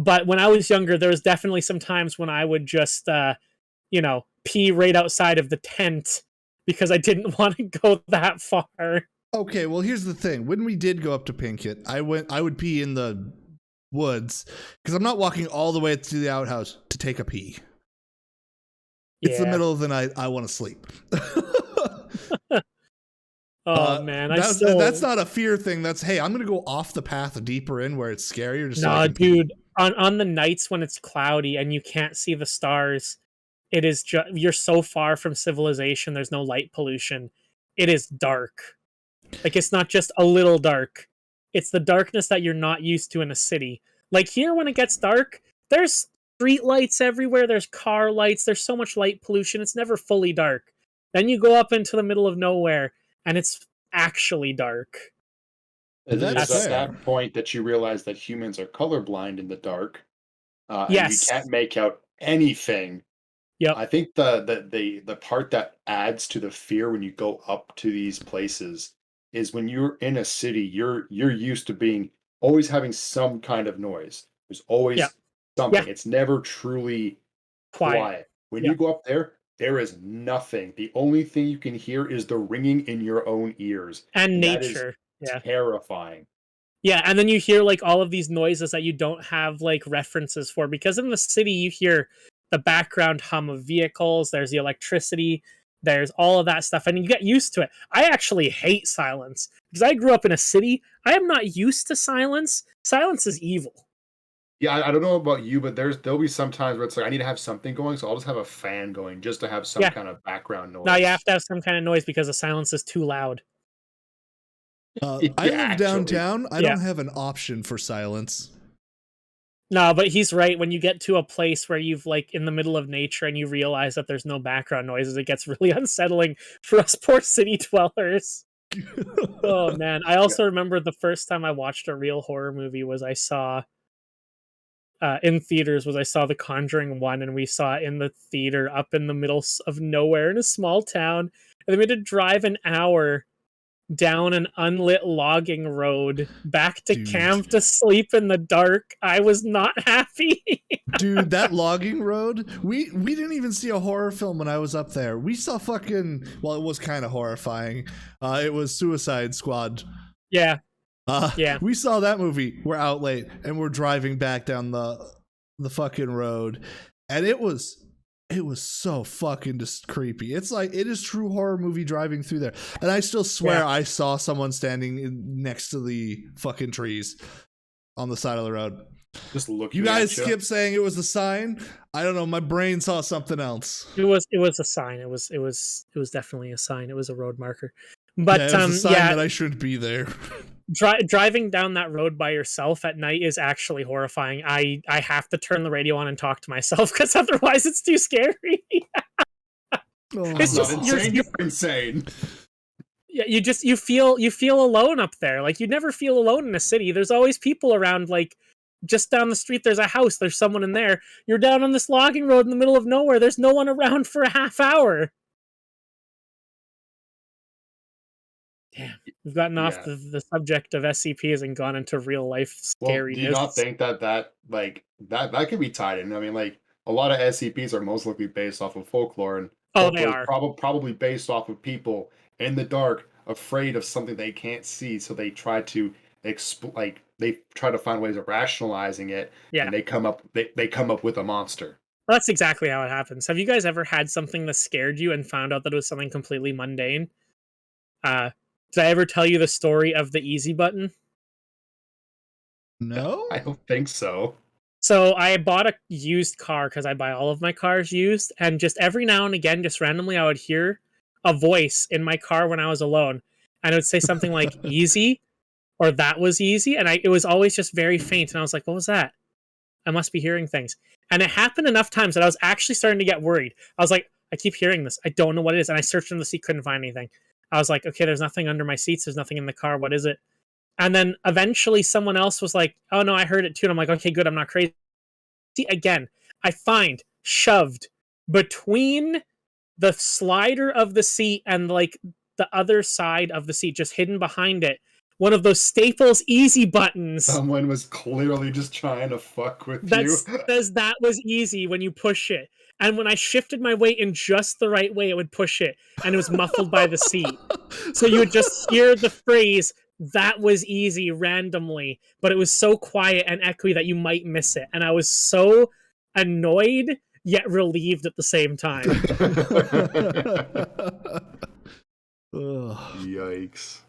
But when I was younger, there was definitely some times when I would just, pee right outside of the tent because I didn't want to go that far. Okay, well, here's the thing. When we did go up to Pinkett, I would pee in the woods because I'm not walking all the way to the outhouse to take a pee. It's the middle of the night. I want to sleep. Man, that's not a fear thing. That's, hey, I'm gonna go off the path deeper in where it's scarier. Dude. On the nights when it's cloudy and you can't see the stars, it is you're so far from civilization. There's no light pollution. It is dark. Like, it's not just a little dark. It's the darkness that you're not used to in a city. Like, here, when it gets dark, there's street lights everywhere. There's car lights. There's so much light pollution. It's never fully dark. Then you go up into the middle of nowhere and it's actually dark. And that's at that point that you realize that humans are colorblind in the dark. And you can't make out anything. Yep. I think the part that adds to the fear when you go up to these places is when you're in a city, you're used to always having some kind of noise. There's always something. Yeah. It's never truly quiet. When you go up there is nothing. The only thing you can hear is the ringing in your own ears. And nature. Terrifying. Yeah, and then you hear like all of these noises that you don't have like references for, because in the city you hear the background hum of vehicles, there's the electricity, there's all of that stuff, and you get used to it. I actually hate silence because I grew up in a city. I am not used to silence. Silence is evil. Yeah, I don't know about you, but there'll be some times where it's like I need to have something going, so I'll just have a fan going just to have some kind of background noise. No, you have to have some kind of noise because the silence is too loud. I live downtown. I don't have an option for silence. No, but he's right. When you get to a place where you've like in the middle of nature and you realize that there's no background noises, it gets really unsettling for us poor city dwellers. Oh man. I also remember the first time I watched a real horror movie was I saw in theaters was I saw The Conjuring 1, and we saw it in the theater up in the middle of nowhere in a small town, and then we had to drive an hour down an unlit logging road back to camp to sleep in the dark. I was not happy. Dude, that logging road, we didn't even see a horror film when I was up there. We saw it was kind of horrifying. It was Suicide Squad. Yeah. We saw that movie. We're out late and we're driving back down the fucking road, and it was so fucking just creepy. It's like, it is true horror movie driving through there. And I still swear I saw someone standing next to the fucking trees on the side of the road. Just looking. You guys kept saying it was a sign. I don't know. My brain saw something else. It was a sign. It was definitely a sign. It was a road marker. But it was a sign that I shouldn't be there. Driving down that road by yourself at night is actually horrifying. I have to turn the radio on and talk to myself because otherwise it's too scary. It's just insane. You're insane. Yeah, you feel alone up there. Like, you never feel alone in a city. There's always people around. Like, just down the street there's a house, there's someone in there. You're down on this logging road in the middle of nowhere, there's no one around for a half hour. Damn, we've gotten off the subject of SCPs and gone into real life scariness. Well, do you not think that could be tied in? I mean, like, a lot of SCPs are most likely based off of folklore, and they are probably based off of people in the dark, afraid of something they can't see, so they try to find ways of rationalizing it. Yeah, and they come up with a monster. Well, that's exactly how it happens. Have you guys ever had something that scared you and found out that it was something completely mundane? Did I ever tell you the story of the easy button? No, I don't think so. So I bought a used car because I buy all of my cars used, and just every now and again, just randomly, I would hear a voice in my car when I was alone, and it would say something like "easy," or that was easy, and it was always just very faint, and I was like, what was that? I must be hearing things. And it happened enough times that I was actually starting to get worried. I was like, I keep hearing this. I don't know what it is. And I searched in the seat, couldn't find anything. I was like, okay, there's nothing under my seats. There's nothing in the car. What is it? And then eventually someone else was like, oh no, I heard it too. And I'm like, okay, good. I'm not crazy. Again, I find shoved between the slider of the seat and like the other side of the seat, just hidden behind it, one of those Staples easy buttons. Someone was clearly just trying to fuck with you. Says that was easy when you push it. And when I shifted my weight in just the right way, it would push it. And it was muffled by the seat. So you would just hear the phrase, that was easy, randomly. But it was so quiet and echoey that you might miss it. And I was so annoyed, yet relieved at the same time. Yikes.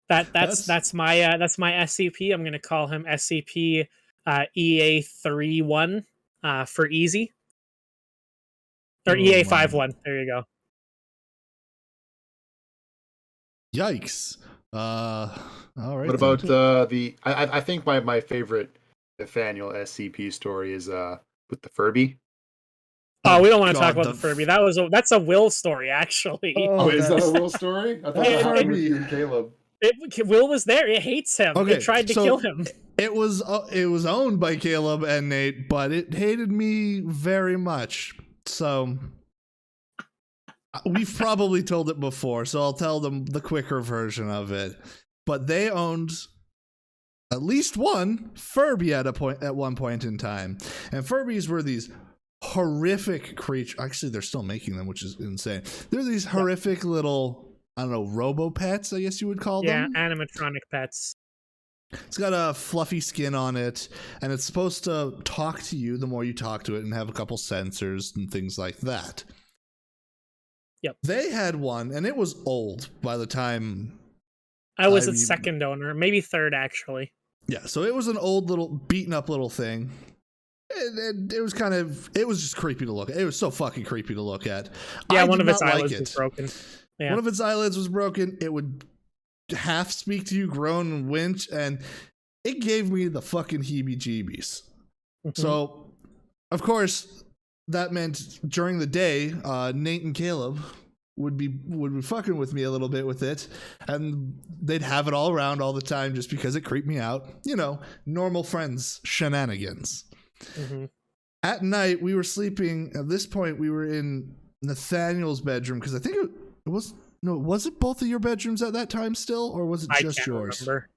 That's my SCP. I'm gonna call him SCP EA31 for easy, or EA51. There you go. Yikes! All right. What about I think my favorite Nathaniel SCP story is with the Furby. Oh, we don't want to talk about the Furby. That's a Will story, actually. Oh, is that a Will story? I thought that happened with you and Caleb. Will was there. It hates him. Okay, it tried to kill him. It was owned by Caleb and Nate, but it hated me very much. So we've probably told it before, so I'll tell them the quicker version of it. But they owned at least one Furby at one point in time, and Furbies were these horrific creatures. Actually, they're still making them, which is insane. They're these horrific little, I don't know, robo-pets, I guess you would call them. Yeah, animatronic pets. It's got a fluffy skin on it, and it's supposed to talk to you the more you talk to it and have a couple sensors and things like that. Yep. They had one, and it was old by the time... I was its second owner, maybe third, actually. Yeah, so it was an old little, beaten-up little thing. It was kind of... It was just creepy to look at. It was so fucking creepy to look at. Yeah, one of its eyelids was broken. Yeah. One of its eyelids was broken. It would half speak to you, groan and winch, and it gave me the fucking heebie-jeebies. Mm-hmm. So, of course, that meant during the day, Nate and Caleb would be fucking with me a little bit with it, and they'd have it all around all the time just because it creeped me out. You know, normal friends shenanigans. Mm-hmm. At night, we were sleeping. At this point, we were in Nathaniel's bedroom because I think it was... No, was it both of your bedrooms at that time still, or was it just yours? Remember.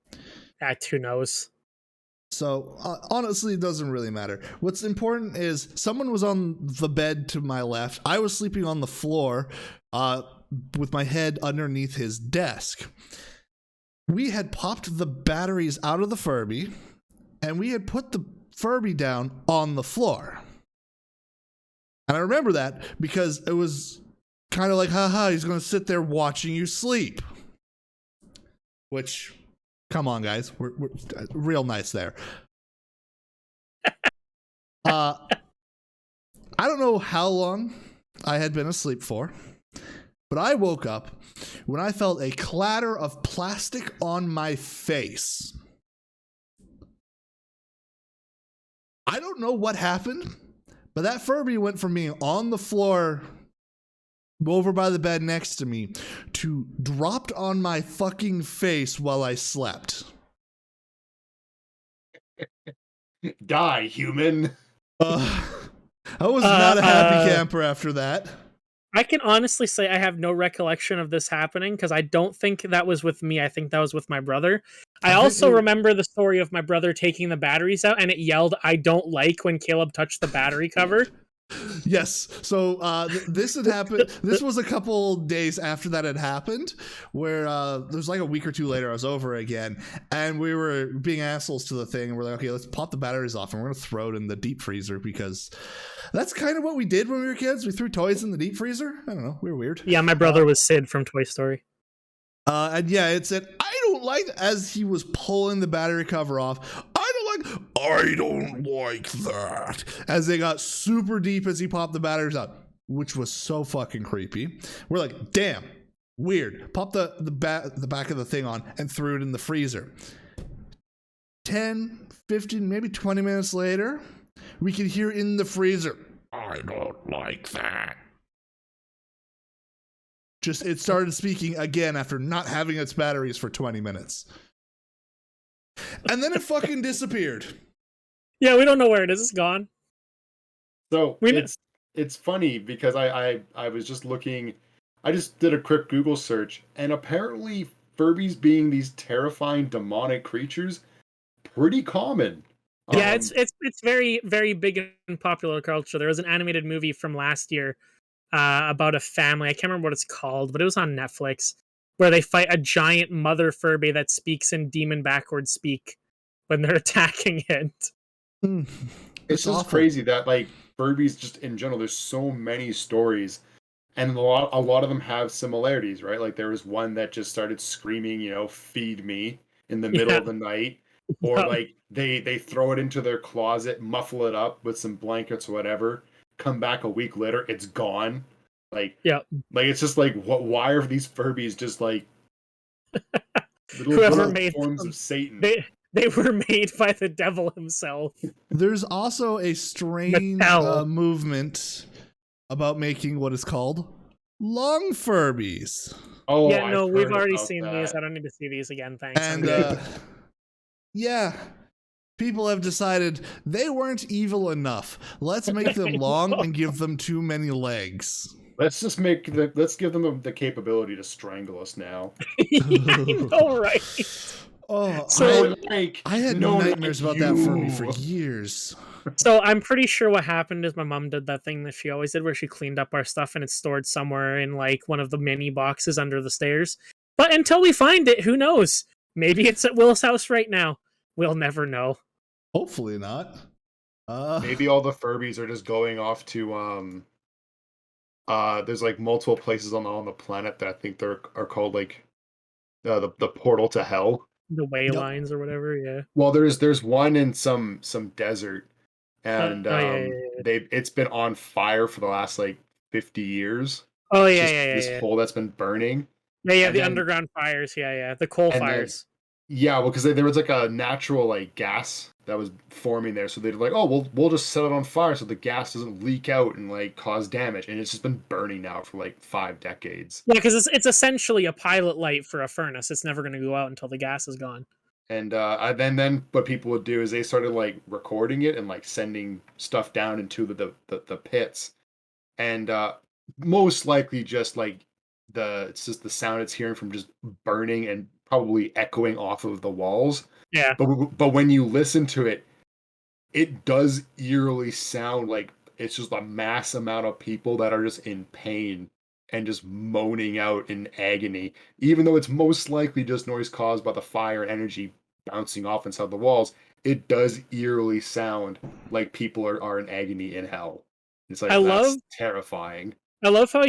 Who knows? So, honestly, it doesn't really matter. What's important is someone was on the bed to my left. I was sleeping on the floor with my head underneath his desk. We had popped the batteries out of the Furby, and we had put the Furby down on the floor. And I remember that because it was... kind of like, haha, he's going to sit there watching you sleep. Which, come on, guys. We're real nice there. I don't know how long I had been asleep for, but I woke up when I felt a clatter of plastic on my face. I don't know what happened, but that Furby went from being on the floor over by the bed next to me to dropped on my fucking face while I slept. Die, human. I was not a happy camper after that. I can honestly say I have no recollection of this happening because I don't think that was with me. I think that was with my brother. I also remember the story of my brother taking the batteries out and it yelled, "I don't like," when Caleb touched the battery cover. Yes. So this had happened. This was a couple days after that had happened, where there was like a week or two later, I was over again, and we were being assholes to the thing, and we're like, okay, let's pop the batteries off, and we're gonna throw it in the deep freezer because that's kind of what we did when we were kids. We threw toys in the deep freezer. I don't know. We were weird. Yeah, my brother was Sid from Toy Story. And yeah, it said, "I don't like," as he was pulling the battery cover off. I don't like that. As they got super deep as he popped the batteries out, which was so fucking creepy. We're like, damn, weird. Pop the back of the thing on and threw it in the freezer. 10, 15, maybe 20 minutes later, we could hear in the freezer, I don't like that. Just, it started speaking again after not having its batteries for 20 minutes. And then it fucking disappeared. Yeah, we don't know where it is. It's gone. So it's funny because I was just looking, I just did a quick Google search, and apparently Furbies being these terrifying demonic creatures, pretty common. Yeah, it's very, very big in popular culture. There was an animated movie from last year about a family. I can't remember what it's called, but it was on Netflix, where they fight a giant mother Furby that speaks in demon backwards speak when they're attacking it. It's just crazy that like Furbies just in general, there's so many stories, and a lot of them have similarities, right? Like there was one that just started screaming, feed me in the middle of the night, or like they throw it into their closet, muffle it up with some blankets or whatever, come back a week later, it's gone. Like it's just like why are these Furbies just like whoever made forms them, of Satan? They were made by the devil himself. There's also a strange movement about making what is called long Furbies. Oh, yeah, no, we've already seen these. I don't need to see these again, thanks. And yeah, people have decided they weren't evil enough. Let's make them long and give them too many legs. Let's give them the capability to strangle us now. Yeah, I know, right? Oh, so I had nightmares about that Furby for years. So I'm pretty sure what happened is my mom did that thing that she always did, where she cleaned up our stuff and it's stored somewhere in like one of the mini boxes under the stairs. But until we find it, who knows? Maybe it's at Will's house right now. We'll never know. Hopefully not. Maybe all the Furbies are just going off to there's like multiple places on the planet that I think are called like the portal to hell. The way lines or whatever, yeah. Well, there's one in some desert, and it's been on fire for the last like 50 years. Oh This hole that's been burning. Yeah, the underground fires, the coal fires. Well, because there was like a natural like gas that was forming there, so they're like, oh, we'll just set it on fire so the gas doesn't leak out and like cause damage, and it's just been burning now for like 5 decades. Yeah, because it's essentially a pilot light for a furnace. It's never going to go out until the gas is gone. And then what people would do is they started like recording it and like sending stuff down into the pits, and most likely just like it's just the sound it's hearing from just burning and probably echoing off of the walls. Yeah. But when you listen to it, it does eerily sound like it's just a mass amount of people that are just in pain and just moaning out in agony, even though it's most likely just noise caused by the fire and energy bouncing off inside the walls. It does eerily sound like people are in agony in hell. It's like, that's terrifying. I love how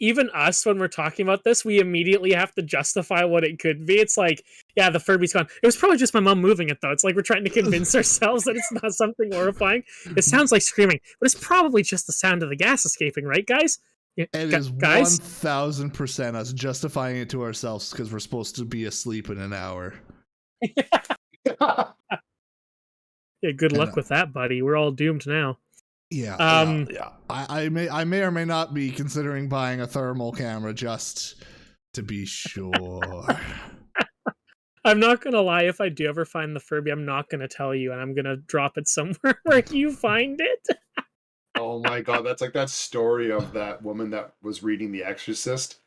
even us, when we're talking about this, we immediately have to justify what it could be. It's like, yeah, the Furby's gone. It was probably just my mom moving it, though. It's like we're trying to convince ourselves that it's not something horrifying. It sounds like screaming, but it's probably just the sound of the gas escaping, right, guys? It is 1000% us justifying it to ourselves because we're supposed to be asleep in an hour. Yeah, good luck with that, buddy. We're all doomed now. Yeah. I may or may not be considering buying a thermal camera just to be sure. I'm not gonna lie. If I do ever find the Furby, I'm not gonna tell you, and I'm gonna drop it somewhere where you find it. Oh my god, that's like that story of that woman that was reading The Exorcist.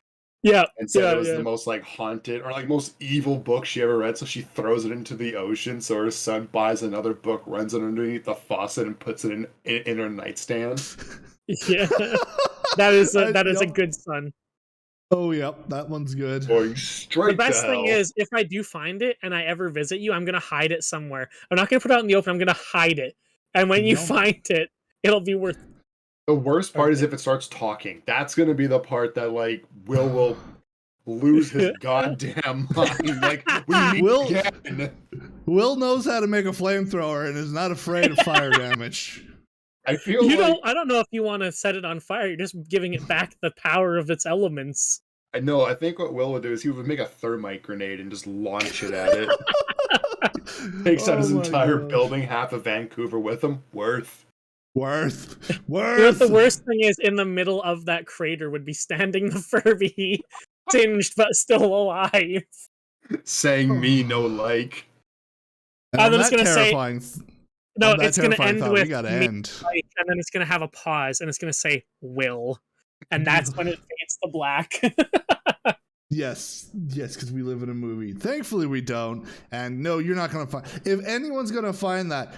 Yeah. And said it was the most like haunted or like most evil book she ever read, so she throws it into the ocean, so her son buys another book, runs it underneath the faucet, and puts it in her nightstand. Yeah. that is a good son. Oh yep, that one's good. Going straight. The best thing is, if I do find it and I ever visit you, I'm gonna hide it somewhere. I'm not gonna put it out in the open, I'm gonna hide it. And when you find it, it'll be worth. The worst part is if it starts talking. That's gonna be the part that like Will lose his goddamn mind. Like Will knows how to make a flamethrower and is not afraid of fire damage. I feel I don't know if you want to set it on fire. You're just giving it back the power of its elements. I know. I think what Will would do is he would make a thermite grenade and just launch it at it. Takes out his entire building, half of Vancouver with him. Worth. The worst thing is, in the middle of that crater would be standing the Furby, singed but still alive. Saying me no like. And then it's going to say... No, it's going to end with we gotta end. Like, and then it's going to have a pause, and it's going to say, will. And that's when it fades to black. Yes, because we live in a movie. Thankfully, we don't. And no, you're not going to find... If anyone's going to find that,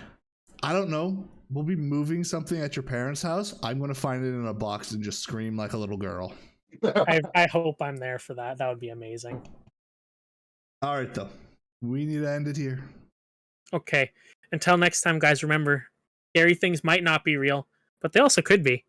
I don't know, we'll be moving something at your parents' house. I'm going to find it in a box and just scream like a little girl. I hope I'm there for that. That would be amazing. All right, though. We need to end it here. Okay. Until next time, guys, remember, scary things might not be real, but they also could be.